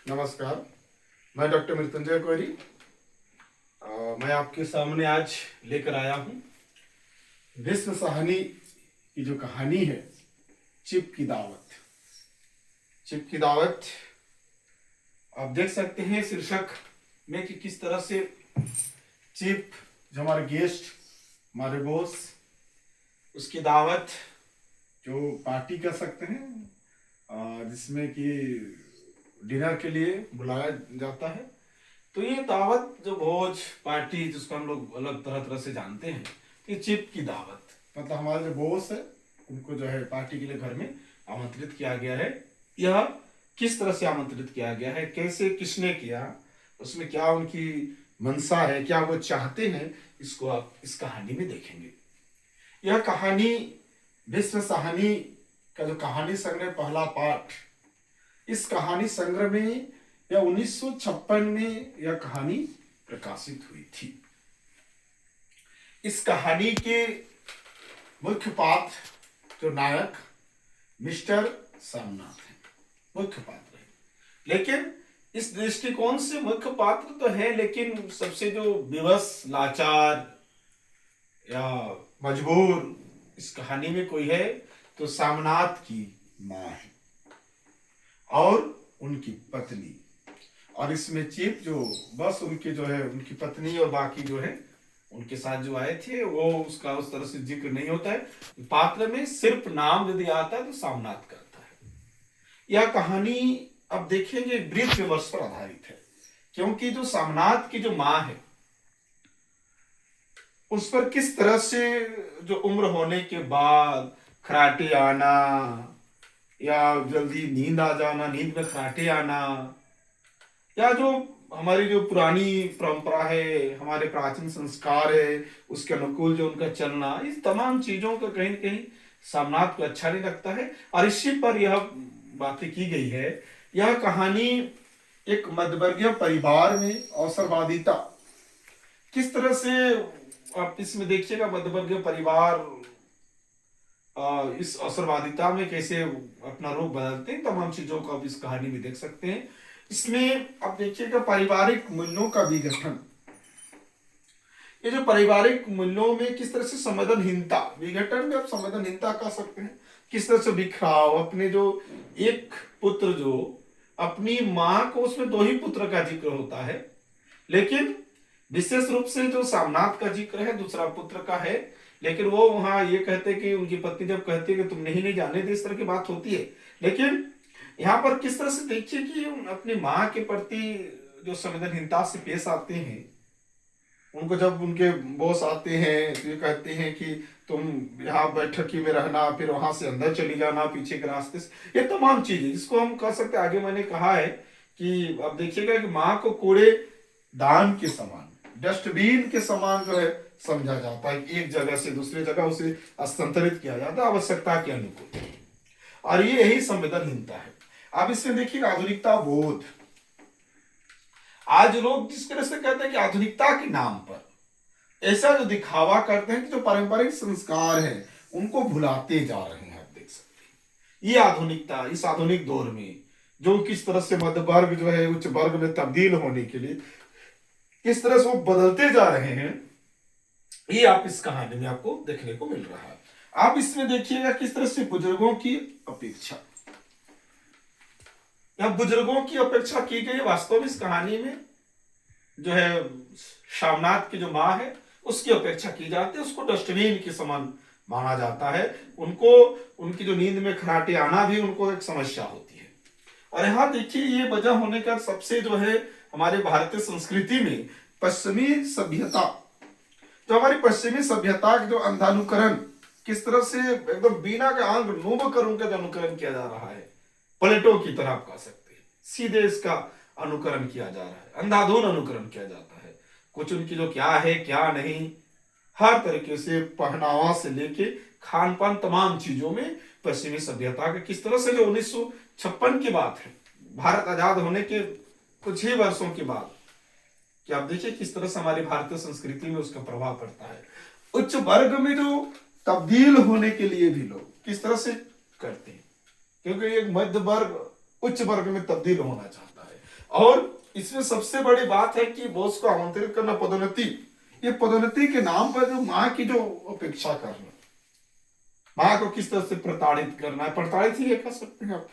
नमस्कार। मैं डॉक्टर मृत्युंजय कोरी। मैं आपके सामने आज लेकर आया हूँ विश्व साहनी की जो कहानी है, चिप की दावत। चिप की दावत आप देख सकते हैं शीर्षक में कि किस तरह से चिप जो हमारे गेस्ट, हमारे बॉस, उसकी दावत जो पार्टी कर सकते हैं, जिसमें कि डिनर के लिए बुलाया जाता है। तो ये दावत जो भोज पार्टी जिसको हम लोग अलग तरह तरह से जानते हैं, ये चिप की दावत मतलब हमारे जो बॉस है उनको जो है पार्टी के लिए घर में आमंत्रित किया गया है। यह किस तरह से आमंत्रित किया गया है, कैसे, किसने किया, उसमें क्या उनकी मंशा है, क्या वो चाहते हैं, इसको आप इस कहानी में देखेंगे। यह कहानी विश्व साहनी का जो कहानी संग्रह पहला पाठ, इस कहानी संग्रह में यह 1956 में यह कहानी प्रकाशित हुई थी। इस कहानी के मुख्य पात्र जो नायक मिस्टर सोमनाथ है, मुख्य पात्र है। लेकिन इस दृष्टिकोण से मुख्य पात्र तो है, लेकिन सबसे जो विवश, लाचार या मजबूर इस कहानी में कोई है तो सोमनाथ की मां है और उनकी पत्नी। और इसमें चिप जो बस उनके जो है उनकी पत्नी और बाकी जो है उनके साथ जो आए थे वो उसका उस तरह से जिक्र नहीं होता है। पात्र में सिर्फ नाम यदि आता है तो सोमनाथ का आता है। यह कहानी अब देखेंगे वृत्त विवश पर आधारित है, क्योंकि जो सोमनाथ की जो मां है उस पर किस तरह से जो उम्र होने के बाद खराटे आना या जल्दी नींद आ जाना, नींद में खराटे आना, या जो हमारी जो पुरानी परंपरा है, हमारे प्राचीन संस्कार है, उसके अनुकूल जो उनका चलना, इस तमाम चीजों का कहीं न कहीं सोमनाथ को अच्छा नहीं लगता है। और इसी पर यह बातें की गई है। यह कहानी एक मध्यवर्गीय परिवार में अवसरवादिता, किस तरह से आप इसमें देखिएगा मध्यवर्गीय परिवार इस अवसरवादिता में कैसे अपना रूप बदलते हैं, तमाम चीजों को आप इस कहानी में देख सकते हैं। इसमें आप देखिएगा पारिवारिक मूल्यों का विघटन, ये जो पारिवारिक मूल्यों में किस तरह से संवेदनहीनता, विघटन में आप संवेदनहीनता कह सकते हैं, किस तरह से बिखराव, अपने जो एक पुत्र जो अपनी मां को, उसमें दो ही पुत्र का जिक्र होता है, लेकिन विशेष रूप से जो सोमनाथ का जिक्र है दूसरा पुत्र का है। लेकिन वो वहां ये कहते कि उनकी पत्नी जब कहती है कि तुम नहीं जाने दे, इस तरह की बात होती है। लेकिन यहाँ पर किस तरह से देखिए कि अपनी माँ के प्रति जो संवेदनहीनता से पेश आते हैं। उनको जब उनके बॉस आते हैं तो ये कहते हैं कि तुम यहाँ बैठकी में रहना, फिर वहां से अंदर चली जाना पीछे के रास्ते से, ये तमाम चीजें जिसको हम कह सकते हैं, आगे मैंने कहा है कि अब देखिएगा कि माँ को कूड़े दान के समान, डस्टबिन के समान जो है समझा जाता है। एक जगह से दूसरी जगह उसे स्थानांतरित किया जाता है आवश्यकता के अनुकूल, और ये यही संवेदनहीनता है। आप इसमें देखिए आधुनिकता बोध, आज लोग जिस तरह से कहते हैं कि आधुनिकता के नाम पर ऐसा जो दिखावा करते हैं कि जो पारंपरिक संस्कार है उनको भुलाते जा रहे हैं। आप देख सकते हैं ये आधुनिकता इस आधुनिक दौर में जो किस तरह से मध्य वर्ग जो है उच्च वर्ग में तब्दील होने के लिए किस तरह से वो बदलते जा रहे हैं, ये आप इस कहानी में आपको देखने को मिल रहा है। आप इसमें देखिएगा किस तरह से बुजुर्गों की अपेक्षा, या बुजुर्गों की अपेक्षा की गई। वास्तव में इस कहानी में जो है सोमनाथ की जो माँ है उसकी अपेक्षा की जाती है, उसको डस्टबिन के समान माना जाता है। उनको उनकी जो नींद में खराटे आना भी उनको एक समस्या होती है। और यहाँ देखिए ये वजह होने का सबसे जो है हमारे भारतीय संस्कृति में पश्चिमी सभ्यता, जो हमारी पश्चिमी सभ्यता के जो अंधानुकरण, किस तरह से एकदम बिना का आंग नूब कर उनका जो अनुकरण किया जा रहा है, प्लेटो की तरह आप कह सकते हैं, सीधे इसका अनुकरण किया जा रहा है, अंधाधुन अनुकरण किया जाता है। कुछ उनकी जो क्या है क्या नहीं, हर तरीके से पहनावा से लेके खान पान तमाम चीजों में पश्चिमी सभ्यता के किस तरह से जो 1956 की बात है, भारत आजाद होने के कुछ ही वर्षों के बाद, कि आप देखिए किस तरह से हमारी भारतीय संस्कृति में उसका प्रभाव पड़ता है। उच्च वर्ग में जो तब्दील होने के लिए भी लोग किस तरह से करते हैं, क्योंकि एक मध्य वर्ग उच्च वर्ग में तब्दील होना चाहता है। और इसमें सबसे बड़ी बात है कि बॉस को आमंत्रित करना, पदोन्नति, ये पदोन्नति के नाम पर जो माँ की जो अपेक्षा करना, माँ को किस तरह से प्रताड़ित करना है, प्रताड़ित ही ये कह सकते हैं आप,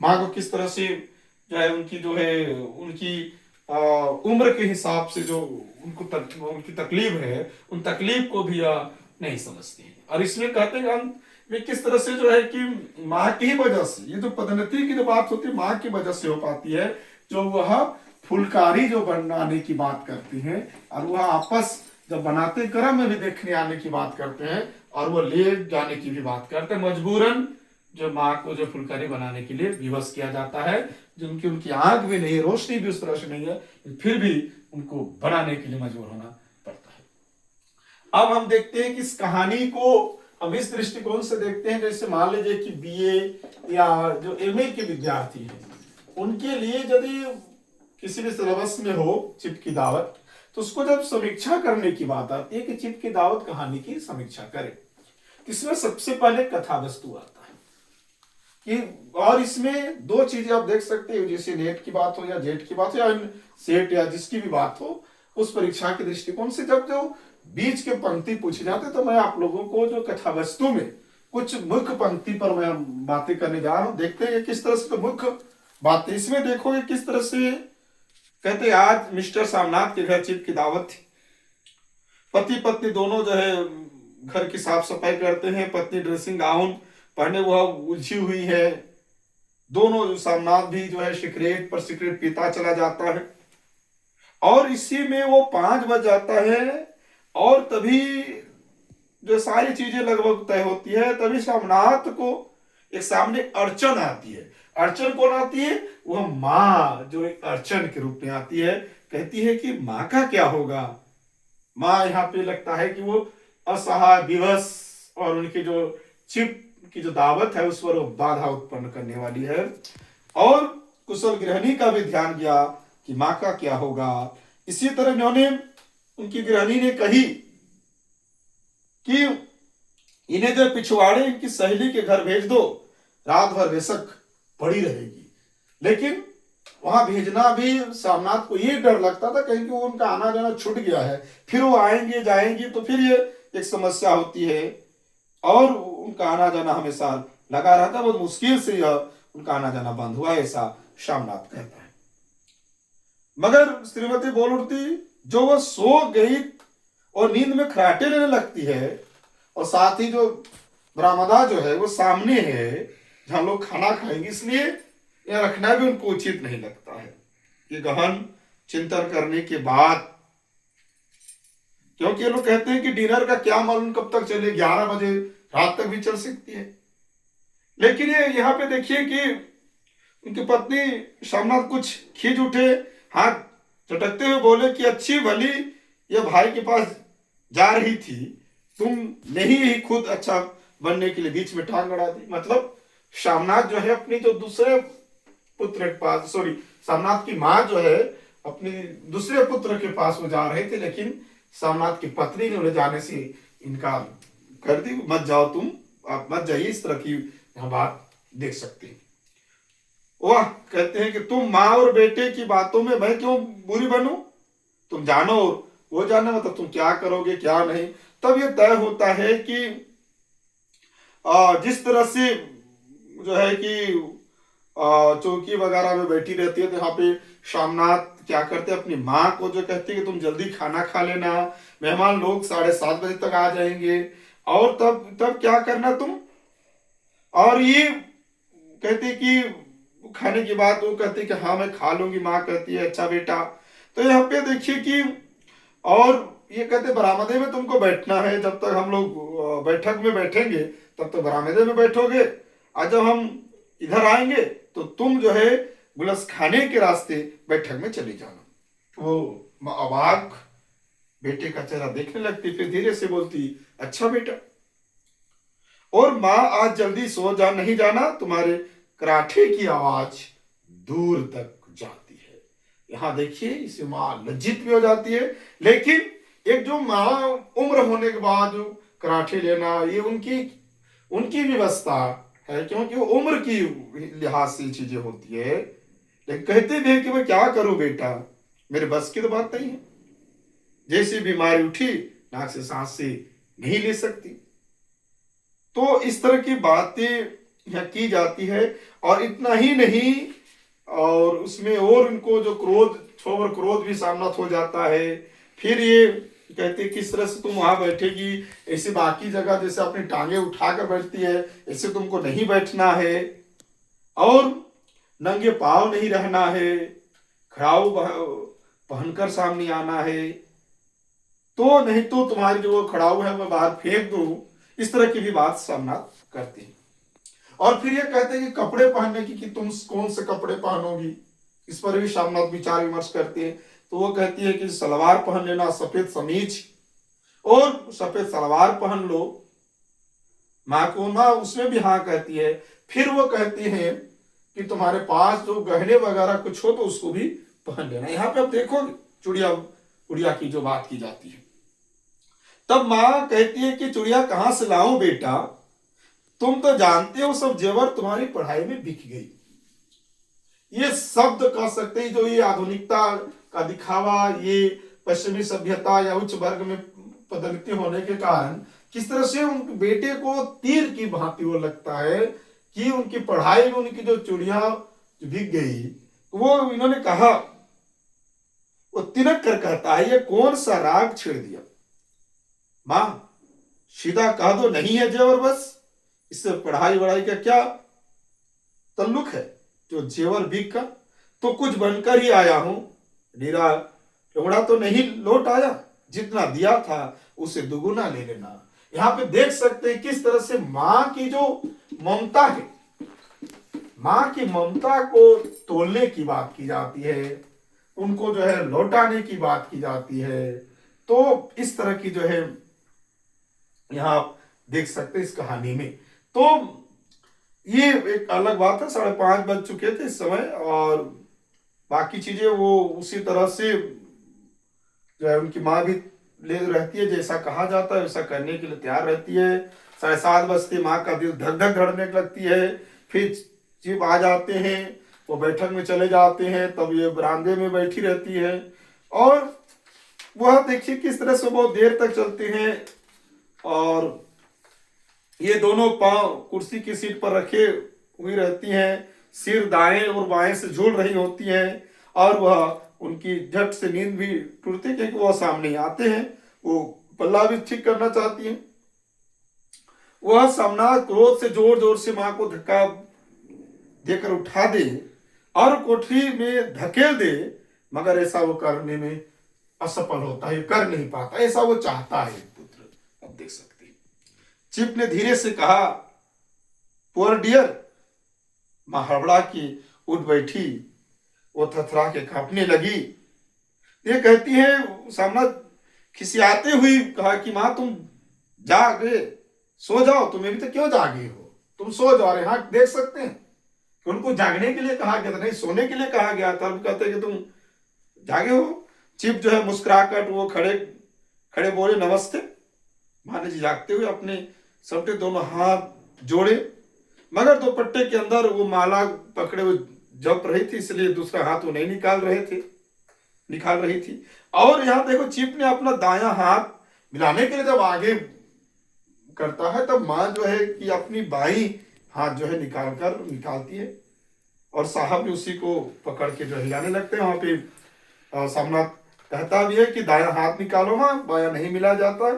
माँ को किस तरह से जो है उनकी जो है उनकी उम्र के हिसाब से जो उनकी तकलीफ है, उन तकलीफ को भी नहीं समझती है। और इसमें कहते हैं अंत में किस तरह से जो है कि माँ की ही वजह से, ये जो पदोन्नति की जो बात होती है माँ की वजह से हो पाती है, जो वह फुलकारी जो बनाने की बात करती हैं, और वह आपस जब बनाते क्रम में भी देखने आने की बात करते हैं, और वो ले जाने की भी बात करते हैं, मजबूरन जो माँ को जो फुलकारी बनाने के लिए विवश किया जाता है, जिनकी उनकी आंख भी नहीं, रोशनी भी उस तरह से नहीं है, फिर भी उनको बनाने के लिए मजबूर होना पड़ता है। अब हम देखते हैं कि इस कहानी को हम इस दृष्टिकोण से देखते हैं, जैसे मान लीजिए कि बीए या जो एमए के विद्यार्थी हैं, उनके लिए यदि किसी भी सिलेबस में हो चिप की दावत, तो उसको जब समीक्षा करने की बात आती है कि चिप की दावत कहानी की समीक्षा करें, इसमें सबसे पहले कथा वस्तु आता है कि, और इसमें दो चीजें आप देख सकते हो, जैसे नेट की बात हो या जेट की बात हो या सेट या जिसकी भी बात हो, उस परीक्षा के दृष्टिकोण से जब जो बीच के पंक्ति पूछे जाते, तो मैं आप लोगों को जो कथा वस्तु में कुछ मुख्य पंक्ति पर मैं बातें करने जा रहा हूं। देखते हैं किस तरह से तो मुख्य बातें इसमें देखोगे किस तरह से। कहते आज मिस्टर सामनाथ के घर चिप की दावत थी, पति पत्नी दोनों जो है घर की साफ सफाई करते हैं, पत्नी ड्रेसिंग गाउन पहने वह उलझी हुई है, दोनों सामनाथ भी जो है सिगरेट पर सिगरेट पीता चला जाता है, और इसी में वो 5 बज जाता है, और तभी जो सारी चीजें लगभग तय होती है, तभी सामनाथ को एक सामने अड़चन आती है। अड़चन कौन आती है? वह माँ जो एक अड़चन के रूप में आती है, कहती है कि माँ का क्या होगा। माँ यहाँ पे लगता है कि वो असहाय विवश, और उनकी जो चिप की जो दावत है उस पर वो बाधा उत्पन्न करने वाली है। और कुशल गृहिणी का भी ध्यान गया कि माँ का क्या होगा। इसी तरह उन्होंने, उनकी गृहिणी ने कही कि इन्हें जो पिछवाड़े इनकी सहेली के घर भेज दो, रात भर बेशक पड़ी रहेगी। लेकिन वहां भेजना भी सामनाथ को ये डर लगता था कहीं कि वो उनका आना जाना छूट गया है, फिर वो आएंगे जाएंगी तो फिर ये एक समस्या होती है, और उनका आना जाना हमेशा लगा रहता, बहुत मुश्किल से यह उनका आना जाना बंद हुआ, ऐसा सामनाथ कहता है। मगर श्रीमती बोल उठती, जो वह सो गई और नींद में खराटे लेने लगती है, और साथ ही जो बरामदा जो है वो सामने है जहां लोग खाना खाएंगे, इसलिए यह रखना भी उनको उचित नहीं लगता है। ये गहन चिंतन करने के बाद, क्योंकि ये लोग कहते हैं कि डिनर का क्या मालूम कब तक चले, 11 बजे रात तक भी चल सकती है। लेकिन ये यहाँ पे देखिए कि उनकी पत्नी सामनाथ कुछ खींच उठे, हाथ चटकते हुए बोले कि अच्छी भली ये भाई के पास जा रही थी, तुम नहीं ही खुद अच्छा बनने के लिए बीच में टांग अड़ा दी। मतलब सामनाथ जो है अपनी जो दूसरे पुत्र के पास, सॉरी सामनाथ की माँ जो है अपनी दूसरे पुत्र के पास वो जा रहे थे, लेकिन सामनाथ की पत्नी ने उन्हें जाने से इनकार कर दी, मत जाओ तुम, आप मत जाइए। इस तरह की यहाँ बात देख सकते हैं। वह कहते हैं कि तुम माँ और बेटे की बातों में मैं क्यों बुरी बनूं, तुम जानो और वो जानो, मतलब तुम क्या करोगे क्या नहीं। तब ये तय होता है कि जिस तरह से जो है कि चौकी वगैरह में बैठी रहती है, तो यहाँ पे सामनाथ क्या करते हैं, अपनी माँ को जो कहते हैं कि तुम जल्दी खाना खा लेना, मेहमान लोग 7:30 बजे तक आ जाएंगे, और तब क्या करना तुम। और ये कहते कि खाने की बात वो कहते कि हाँ मैं खा लूंगी, माँ कहती है अच्छा बेटा। तो यहाँ पे देखिए कि, और ये कहते बरामदे में तुमको बैठना है, जब तक हम लोग बैठक में बैठेंगे तब तक बरामदे में बैठोगे, और जब हम इधर आएंगे तो तुम जो है गुलस खाने के रास्ते बैठक में चले जाना। वो अवाक बेटे का चेहरा देखने लगती, फिर धीरे से बोलती अच्छा बेटा, और माँ आज जल्दी सो जा, नहीं जाना, तुम्हारे कराठे की आवाज दूर तक जाती है। यहां देखिए इसे माँ लज्जित भी हो जाती है, लेकिन एक जो माँ उम्र होने के बाद जो कराठे लेना, ये उनकी व्यवस्था है, क्योंकि वो उम्र की लिहाज से चीजें होती है। लेकिन कहते भी है कि मैं क्या करूं बेटा, मेरे बस की तो बात नहीं है। जैसी बीमारी उठी, नाक से सांस से नहीं ले सकती। तो इस तरह की बातें यहाँ की जाती है। और इतना ही नहीं, और उसमें और उनको जो क्रोध, क्षोभ और क्रोध भी सामना हो जाता है। फिर ये कहते किस तरह से तुम वहां बैठेगी, ऐसे बाकी जगह जैसे अपनी टांगे उठाकर बैठती है ऐसे तुमको नहीं बैठना है, और नंगे पांव नहीं रहना है, खड़ाऊ पहनकर सामने आना है, तो नहीं तो तुम्हारी जो वो खड़ाऊ है मैं बाहर फेंक दूं। इस तरह की भी बात सामना करती है। और फिर ये कहते हैं कि कपड़े पहनने की, कि तुम कौन से कपड़े पहनोगी, इस पर भी सामना विचार विमर्श करते हैं। तो वो कहती है कि सलवार पहन लेना, सफेद समीज और सफेद सलवार पहन लो। माँ को माँ उसमें भी हाँ कहती है। फिर वो कहती हैं कि तुम्हारे पास जो गहने वगैरह कुछ हो तो उसको भी पहन लेना। यहाँ पे आप देखोगे चुड़िया उड़िया की जो बात की जाती है, तब माँ कहती है कि चुड़िया कहाँ से लाऊं बेटा, तुम तो जानते हो सब जेवर तुम्हारी पढ़ाई में बिक गई। ये शब्द कह सकते हैं जो ये आधुनिकता का दिखावा, ये पश्चिमी सभ्यता या उच्च वर्ग में पदोन्नति होने के कारण किस तरह से उनके बेटे को तीर की भांति वो लगता है कि उनकी पढ़ाई में उनकी जो चुड़िया बिक गई। वो इन्होंने कहा, वो तिनक कर कहता है ये कौन सा राग छेड़ दिया, मां सीधा कह दो नहीं है जेवर, बस इससे पढ़ाई वढ़ाई का क्या तल्लुक है, जो जेवर बिक का तो कुछ बनकर ही आया हूं, नीरा टुकड़ा तो नहीं लौट आया, जितना दिया था उसे दुगुना ले लेना। यहाँ पे देख सकते हैं किस तरह से माँ की जो ममता है, माँ की ममता को तोलने की बात की जाती है, उनको जो है लौटाने की बात की जाती है। तो इस तरह की जो है यहाँ आप देख सकते हैं इस कहानी में। तो ये एक अलग बात है, 5:30 बज चुके थे इस समय, और बाकी चीजें वो उसी तरह से जो है उनकी माँ भी ले रहती है, जैसा कहा जाता है वैसा करने के लिए तैयार रहती है। 7:30 बजते माँ का दिल धक धक धड़ने लगती है। फिर चिप आ जाते हैं, वो बैठक में चले जाते हैं, तब ये बरामदे में बैठी रहती है। और वह देखिए किस तरह से बहुत देर तक चलते हैं, और ये दोनों पांव कुर्सी की सीट पर रखे हुई रहती हैं, सिर दाएं और बाएं से झूल रही होती हैं, और वह उनकी झट से नींद भी टूटती क्योंकि वह सामने आते हैं, वो पल्ला भी ठीक करना चाहती हैं। वह सामना क्रोध से जोर जोर से मां को धक्का देकर उठा दे और कोठरी में धकेल दे, मगर ऐसा वो करने में असफल होता है, कर नहीं पाता, ऐसा वो चाहता है पुत्र। अब देख सकते हैं चिप ने धीरे से कहा, पुअर डियर। मां हड़बड़ा की उठ बैठी, वो थरथरा के कांपने लगी। ये कहती है सामना खिसियाते हुई कहा कि मां तुम जागे, सो जाओ, तुम अभी तक क्यों जागे हो, तुम सो जाओ। यहाँ देख सकते हैं कि उनको जागने के लिए कहा गया था, नहीं सोने के लिए कहा गया था। अब कहते हैं कि तुम जागे हो। चिप जो है मुस्कुराकर वो खड़े खड़े बोले, नमस्ते। माने जी जागते हुए अपने सबके दोनों हाथ जोड़े, मगर दुपट्टे के अंदर वो माला पकड़े हुए जप रही थी, इसलिए दूसरा हाथ वो नहीं निकाल रही थी। और यहाँ देखो चिप ने अपना दायां हाथ मिलाने के लिए जब आगे करता है, तब माँ जो है कि अपनी बाई हाथ जो है निकालती है, और साहब भी उसी को पकड़ के जो हिलाने लगते हैं। वहां पे सामना कहता भी है कि दाया हाथ निकालो माँ, बाया नहीं मिला जाता।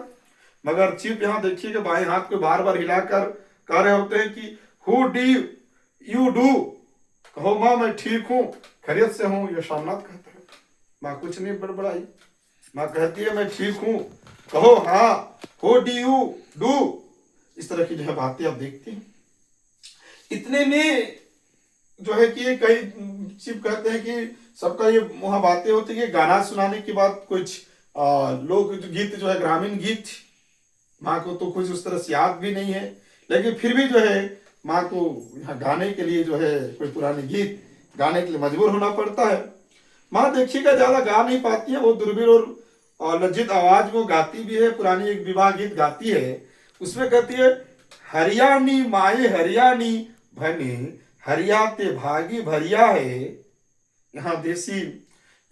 मगर चिप यहाँ देखिए कि बाएं हाथ को बार बार हिलाकर कह रहे होते हैं कि हु डू यू डू, कहो माँ मैं ठीक हूँ, खैरियत से हूँ। ये सोमनाथ कहता है, माँ कुछ नहीं बड़बड़ाई। माँ कहती है मैं ठीक हूँ, कहो हाँ, हु डू यू डू। इस तरह की जो है बातें आप देखते हैं। इतने में जो है कि कई चिप कहते हैं कि सबका ये वहां बातें होती है कि गाना सुनाने के बाद कुछ लोक गीत जो है ग्रामीण गीत, माँ को तो कुछ उस तरह से याद भी नहीं है, लेकिन फिर भी जो है माँ को यहाँ गाने के लिए जो है कोई पुराने गीत गाने के लिए मजबूर होना पड़ता है। माँ देखिएगा ज्यादा गा नहीं पाती है, वो दुर्बीर और लज्जित आवाज वो गाती भी है। पुरानी एक विवाह गीत गाती है, उसमें कहती है, हरियाणी माए हरियाणी भने हरियाते भागी भरिया है, यहाँ देसी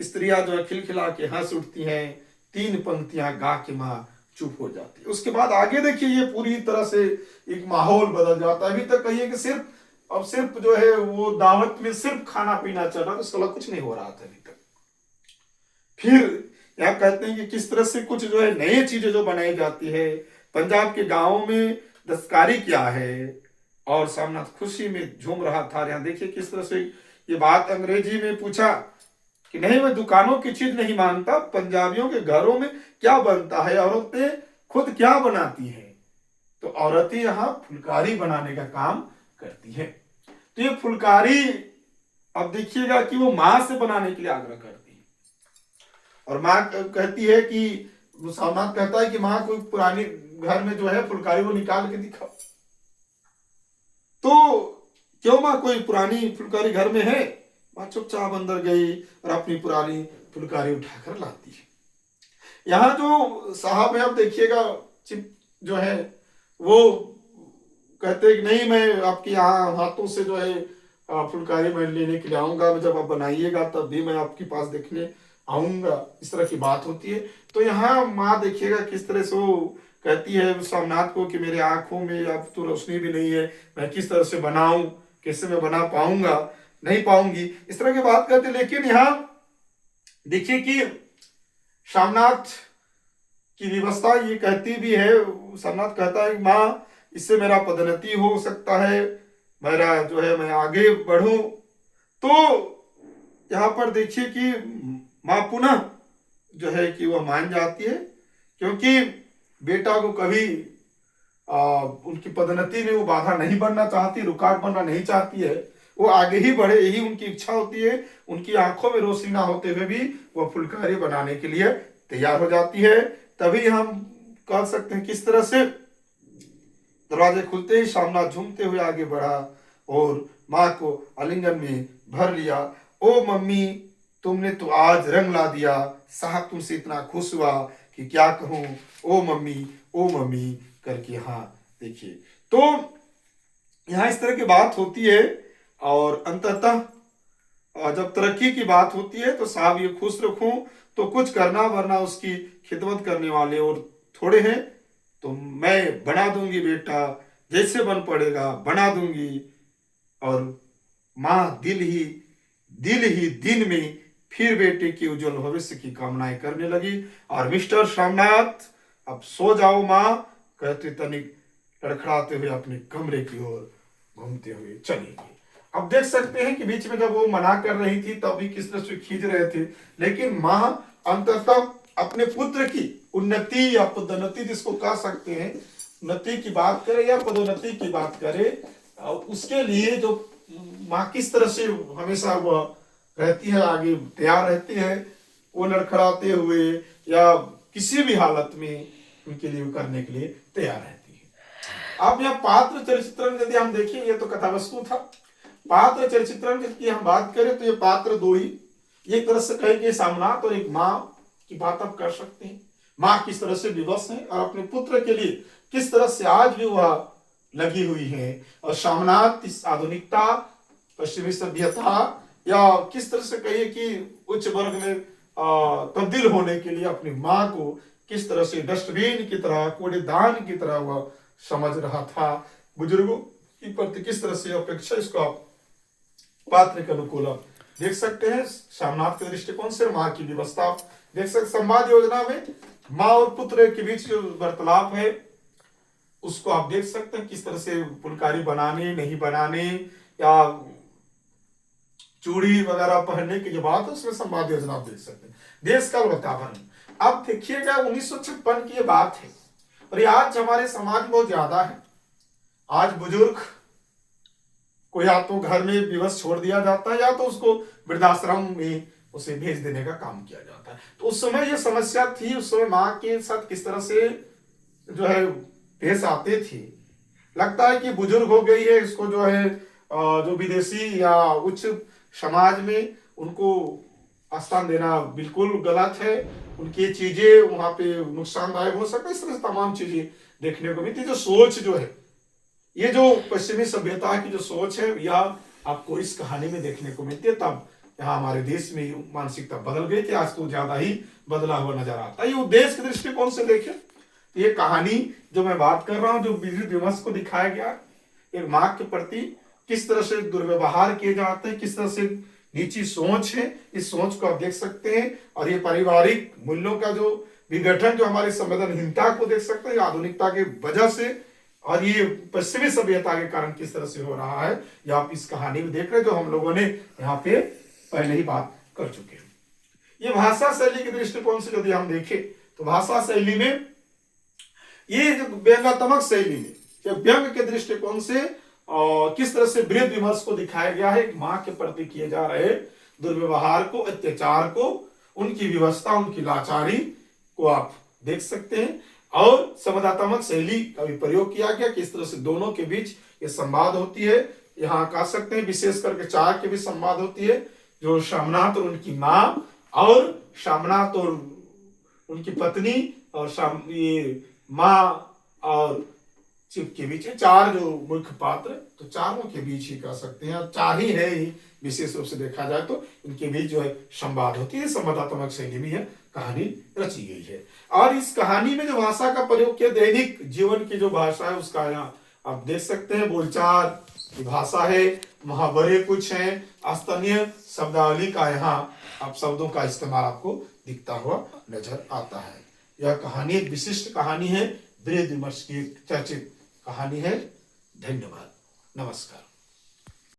स्त्रियां जो है खिलखिला के हंस उठती हैं, 3 पंक्तियां गा के माँ चुप हो जाती है। उसके बाद आगे देखिए ये पूरी तरह से एक माहौल बदल जाता है। अभी तक कहिए कि सिर्फ जो है वो दावत में सिर्फ खाना पीना चल रहा था, उसके अलावा कुछ नहीं हो रहा था अभी तक। फिर यहाँ कहते हैं कि किस तरह से कुछ जो है नई चीजें जो बनाई जाती है। पंजाब के गांवों में दस्तकारी क्या है, और सामनाथ खुशी में झूम रहा था। यहाँ देखिए किस तरह से ये बात अंग्रेजी में पूछा कि नहीं, मैं दुकानों की चीज नहीं मानता, पंजाबियों के घरों में क्या बनता है, औरतें खुद क्या बनाती हैं। तो औरतें यहाँ फुलकारी बनाने का काम करती हैं। तो ये फुलकारी अब देखिएगा कि वो माँ से बनाने के लिए आग्रह करती है, और माँ कहती है कि सामनाथ कहता है कि माँ कोई पुरानी घर में जो है फुलकारी वो निकाल के दिखाओ। तो क्यों माँ, कोई पुरानी फुलकारी घर में है? माँ चुपचाप अंदर गई और अपनी पुरानी फुलकारी उठाकर लाती है। यहाँ जो साहब है, आप देखिएगा चिप जो है वो कहते हैं कि नहीं, मैं आपके यहाँ हाथों से जो है फुलकारी मैं लेने के लिए आऊंगा, जब आप बनाइएगा तब भी मैं आपके पास देखने आऊंगा। इस तरह की बात होती है। तो यहाँ माँ देखिएगा किस तरह से वो कहती है सोमनाथ को कि मेरे आंखों में अब तो रोशनी भी नहीं है, मैं किस तरह से बनाऊं, कैसे मैं बना पाऊंगा, नहीं पाऊंगी, इस तरह की बात करते। लेकिन यहाँ देखिए कि सोमनाथ की व्यवस्था ये कहती भी है, सोमनाथ कहता है माँ इससे मेरा पदोन्नति हो सकता है, मेरा जो है मैं आगे बढ़ूं। तो यहाँ पर देखिए कि माँ पुनः जो है कि वह मान जाती है, क्योंकि बेटा को कभी उनकी पदोन्नति में वो बाधा नहीं बनना चाहती, रुकावट बनना नहीं चाहती है, वो आगे ही बढ़े, यही उनकी इच्छा होती है। उनकी आंखों में रोशनी ना होते हुए भी वह फुलकारी बनाने के लिए तैयार हो जाती है। तभी हम कह सकते हैं किस तरह से दरवाजे खुलते ही सोमनाथ झूमते हुए आगे बढ़ा और माँ को आलिंगन में भर लिया। ओ मम्मी, तुमने तो आज रंग ला दिया, साहब तुमसे इतना खुश हुआ कि क्या कहूँ, ओ मम्मी करके। हाँ देखिए, तो यहाँ इस तरह की बात होती है। और अंततः जब तरक्की की बात होती है तो साहब ये खुश रखूं तो कुछ करना, वरना उसकी खिदमत करने वाले और थोड़े हैं, तो मैं बना दूंगी बेटा, जैसे बन पड़ेगा बना दूंगी। और माँ दिल ही दिन में फिर बेटे के उज्जवल भविष्य की कामनाएं करने लगी। और मिस्टर सोमनाथ अब सो जाओ माँ कहते तनिक लड़खड़ाते हुए अपने कमरे की ओर घूमते हुए चली गई। अब देख सकते हैं कि बीच में जब वो मना कर रही थी तब भी किस तरह से खींच रहे थे, लेकिन माँ अंततः अपने पुत्र की उन्नति या पदोन्नति, जिसको कह सकते हैं, उन्नति की बात करे या पदोन्नति की बात करे, उसके लिए जो माँ किस तरह से हमेशा वह रहती है, आगे तैयार रहती है, वो लड़खड़ाते हुए या किसी भी हालत में उनके लिए करने के लिए तैयार रहती है। अब यह पात्र चरित्रण यदि हम देखें, ये तो कथा वस्तु था। पात्र चरित्रण की हम बात करें तो ये पात्र दो ही, एक तरह से कहेंगे सोमनाथ और एक माँ की बात आप कर सकते हैं। माँ किस तरह से विवश है और अपने पुत्र के लिए किस तरह से आज भी वह लगी हुई है, और सोमनाथ इस आधुनिकता, पश्चिमी सभ्यता या किस तरह से कहिए कि उच्च वर्ग में तब्दील होने के लिए अपनी माँ को किस तरह से डस्टबिन की तरह, कूड़ेदान की तरह वह समझ रहा था। बुजुर्गों की प्रति किस तरह से अपेक्षा, इसको आप पात्र के अनुकूल आप देख सकते हैं। सोमनाथ के दृष्टिकोण से माँ की व्यवस्था देख सकते। संवाद योजना में माँ और पुत्र के बीच जो वार्तालाप है उसको आप देख सकते हैं, किस तरह से फुलकारी बनाने नहीं बनाने या चूड़ी वगैरह पहनने की जो बात है उसमें संवाद योजना आप देख सकते हैं। देश का वातावरण अब देखिएगा 1956 की ये बात है, और ये आज हमारे समाज बहुत ज्यादा है। आज बुजुर्ग को या तो घर में विवश छोड़ दिया जाता है या तो उसको वृद्धाश्रम में उसे भेज देने का काम किया जाता है। तो उस समय ये समस्या थी, उस समय माँ के साथ किस तरह से जो है पेश आते थे। लगता है कि बुजुर्ग हो गई है, इसको जो है जो विदेशी या उच्च समाज में उनको स्थान देना बिल्कुल गलत है, उनकी चीजें वहां पे नुकसानदायक हो सकता है, इस तरह से तमाम चीजें देखने को मिलती। जो सोच जो है, ये जो पश्चिमी सभ्यता की जो सोच है, यह आपको इस कहानी में देखने को मिलती है। तब यहाँ हमारे देश में मानसिकता बदल गई कि आज तो ज्यादा ही बदला हुआ नजर आता है। ये उद्देश्य के दृष्टिकोण से देखें, ये कहानी जो मैं बात कर रहा हूँ, जो विद्युत विमर्श को दिखाया गया, एक माँ के प्रति किस तरह से दुर्व्यवहार किए जाते हैं, किस तरह से नीची सोच है, इस सोच को आप देख सकते हैं। और ये पारिवारिक मूल्यों का जो विघटन, जो हमारी संवेदनहीनता को देख सकते हैं आधुनिकता की वजह से, और ये पश्चिमी सभ्यता के कारण किस तरह से हो रहा है, ये आप इस कहानी में देख रहे हैं, जो हम लोगों ने यहाँ पे पहले ही बात कर चुके हैं। ये भाषा शैली के दृष्टिकोण से यदि हम देखें तो भाषा शैली में ये जो व्यंग्यात्मक शैली में, या व्यंग के दृष्टिकोण से किस तरह से वृद्ध विमर्श को दिखाया गया है, एक माँ के प्रति किए जा रहे दुर्व्यवहार को, अत्याचार को, उनकी विवशता, उनकी लाचारी को आप देख सकते हैं। और संवादात्मक शैली का भी प्रयोग किया गया, किस तरह से दोनों के बीच ये संवाद होती है। यहाँ कह सकते हैं विशेष करके चार के भी संवाद होती है, जो शामनाथ और उनकी माँ, और शामनाथ और उनकी पत्नी, और ये माँ और शिव के बीच चार जो मुख्य पात्र, तो चारों के बीच ही कह सकते हैं, चार ही है ही विशेष रूप से देखा जाए तो, इनके बीच जो है संवाद होती है। संवादात्मक शैली में यह कहानी रची गई है। और इस कहानी में जो भाषा का प्रयोग किया, दैनिक जीवन की जो भाषा है उसका यहाँ आप देख सकते हैं, बोलचाल की भाषा है, मुहावरे कुछ हैं, स्थानीय शब्दावली का यहाँ आप शब्दों का इस्तेमाल आपको दिखता हुआ नजर आता है। यह कहानी एक विशिष्ट कहानी है, वृद्ध विमर्श की चर्चित कहानी है। धन्यवाद, नमस्कार।